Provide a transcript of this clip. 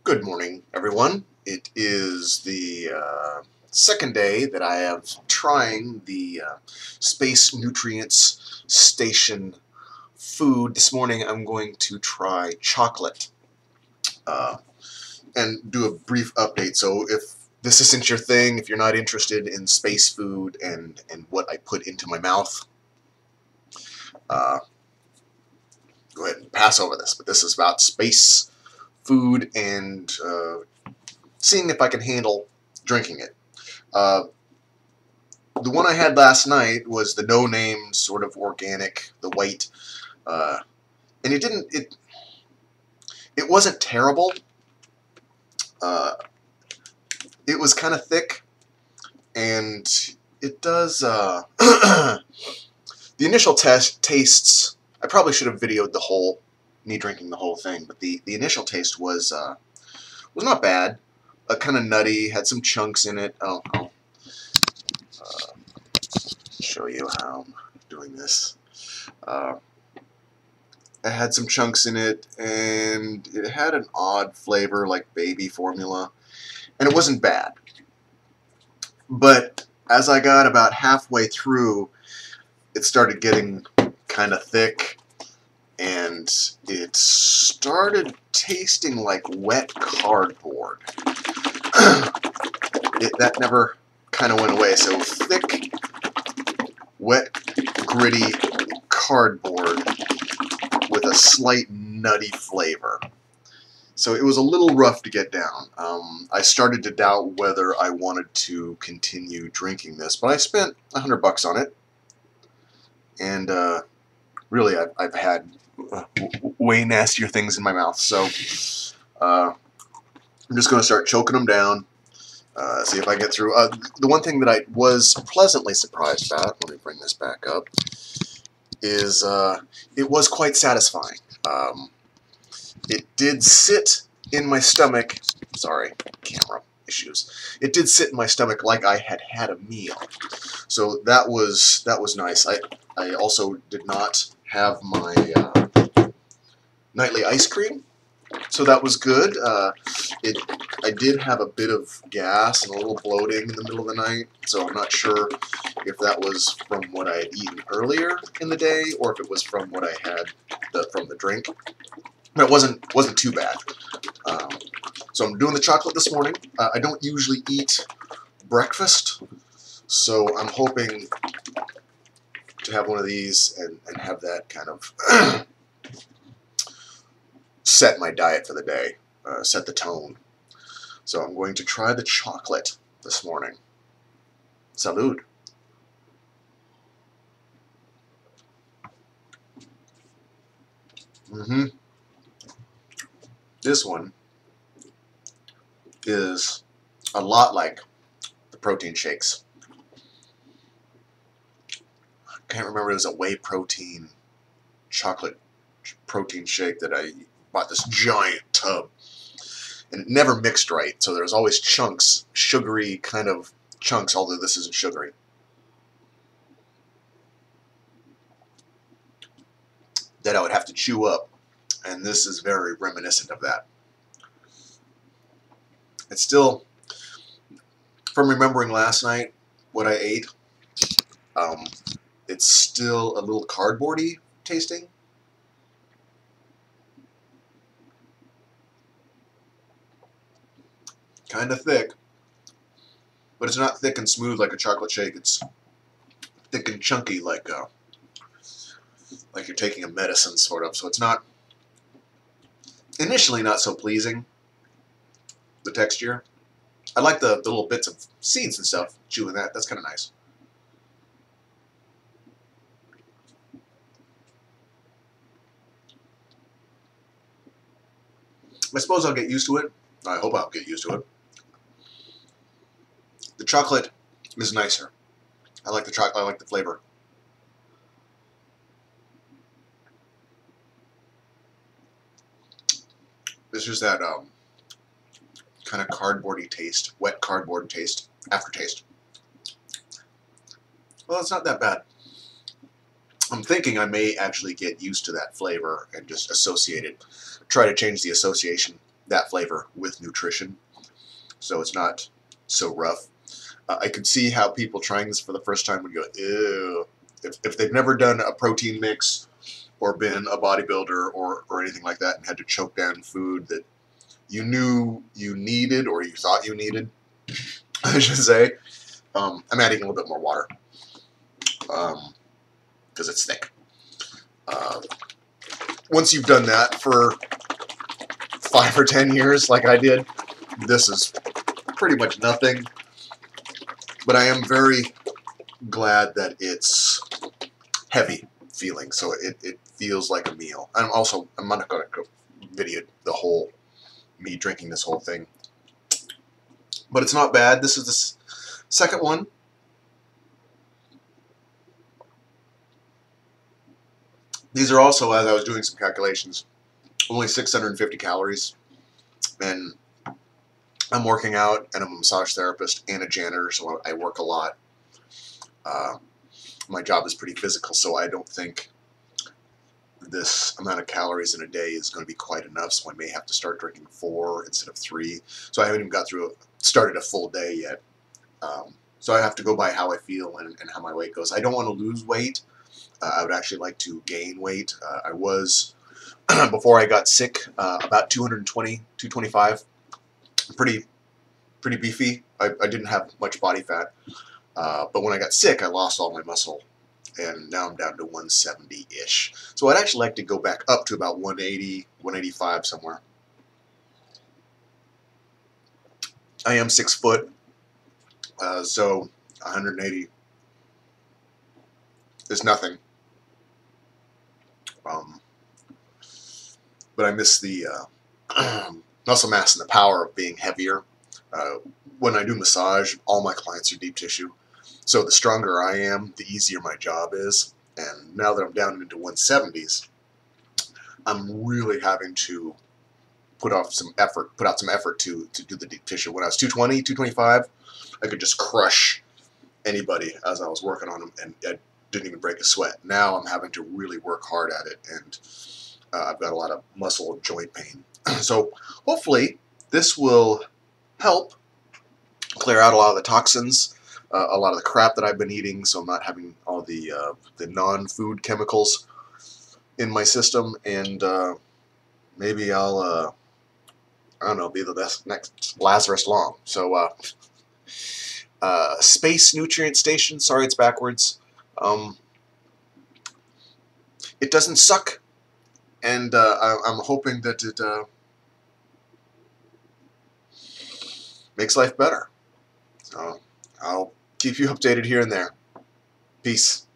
Good morning, everyone. It is the second day that I am trying the Space Nutrients Station food. This morning I'm going to try chocolate and do a brief update. So if this isn't your thing, if you're not interested in space food and what I put into my mouth, go ahead and pass over this. But this is about space food and seeing if I can handle drinking it. The one I had last night was the no-name sort of organic, the white, and it wasn't terrible. It was kind of thick, and it does the initial tastes. I probably should have videoed me drinking the whole thing, but the initial taste was not bad. Kind of nutty, had some chunks in it. I'll show you how I'm doing this. It had some chunks in it, and it had an odd flavor like baby formula, and it wasn't bad. But as I got about halfway through, it started getting kind of thick, and it started tasting like wet cardboard. That never kind of went away. So thick, wet, gritty cardboard with a slight nutty flavor. So it was a little rough to get down. I started to doubt whether I wanted to continue drinking this, but I spent $100 on it, and really I've had way nastier things in my mouth. So I'm just going to start choking them down. See if I get through. The one thing that I was pleasantly surprised about, let me bring this back up, is it was quite satisfying. It did sit in my stomach. Sorry, camera issues. It did sit in my stomach like I had had a meal. So that was nice. I also did not have my nightly ice cream, so that was good. I did have a bit of gas and a little bloating in the middle of the night, so I'm not sure if that was from what I had eaten earlier in the day or if it was from what I had from the drink. But it wasn't too bad. So I'm doing the chocolate this morning. I don't usually eat breakfast, so I'm hoping to have one of these and have that kind of set my diet for the day, set the tone. So I'm going to try the chocolate this morning. Salud. This one is a lot like the protein shakes. I can't remember, it was a whey protein chocolate protein shake that I bought this giant tub, and it never mixed right, so there's always chunks, sugary kind of chunks, although this isn't sugary. That I would have to chew up, and this is very reminiscent of that. It's still, from remembering last night what I ate, it's still a little cardboardy tasting. Kind of thick, but it's not thick and smooth like a chocolate shake. It's thick and chunky like you're taking a medicine, sort of. So it's not, initially not so pleasing, the texture. I like the little bits of seeds and stuff, chewing that. That's kind of nice. I suppose I'll get used to it. I hope I'll get used to it. The chocolate is nicer. I like the chocolate. I like the flavor. This is that kind of cardboardy taste, wet cardboard taste, aftertaste. Well, it's not that bad. I'm thinking I may actually get used to that flavor and just associate it. Try to change the association that flavor with nutrition, so it's not so rough. I could see how people trying this for the first time would go, ew. If they've never done a protein mix or been a bodybuilder or anything like that and had to choke down food that you knew you needed or you thought you needed, I should say, I'm adding a little bit more water because it's thick. Once you've done that for 5 or 10 years like I did, this is pretty much nothing. But I am very glad that it's heavy feeling, so it feels like a meal. I'm not going to go video the whole me drinking this whole thing, but it's not bad. This is the second one. These are also, as I was doing some calculations, only 650 calories, and I'm working out, and I'm a massage therapist and a janitor, so I work a lot. My job is pretty physical, so I don't think this amount of calories in a day is going to be quite enough, so I may have to start drinking 4 instead of 3. So I haven't even started a full day yet. So I have to go by how I feel and how my weight goes. I don't want to lose weight. I would actually like to gain weight. I was, before I got sick, about 220, 225. Pretty beefy. I didn't have much body fat. But when I got sick, I lost all my muscle, and now I'm down to 170-ish. So I'd actually like to go back up to about 180, 185 somewhere. I am 6 foot, so 180 is nothing. But I miss the muscle mass and the power of being heavier. When I do massage, all my clients are deep tissue. So the stronger I am, the easier my job is. And now that I'm down into 170s, I'm really having to put out some effort to do the deep tissue. When I was 220, 225, I could just crush anybody as I was working on them, and I didn't even break a sweat. Now I'm having to really work hard at it, and I've got a lot of muscle and joint pain. So hopefully this will help clear out a lot of the toxins, a lot of the crap that I've been eating, so I'm not having all the non-food chemicals in my system, and maybe I'll, I don't know, be the next Lazarus Long. So, Space Nutrient Station, sorry it's backwards. It doesn't suck, and I'm hoping that it makes life better. So I'll keep you updated here and there. Peace.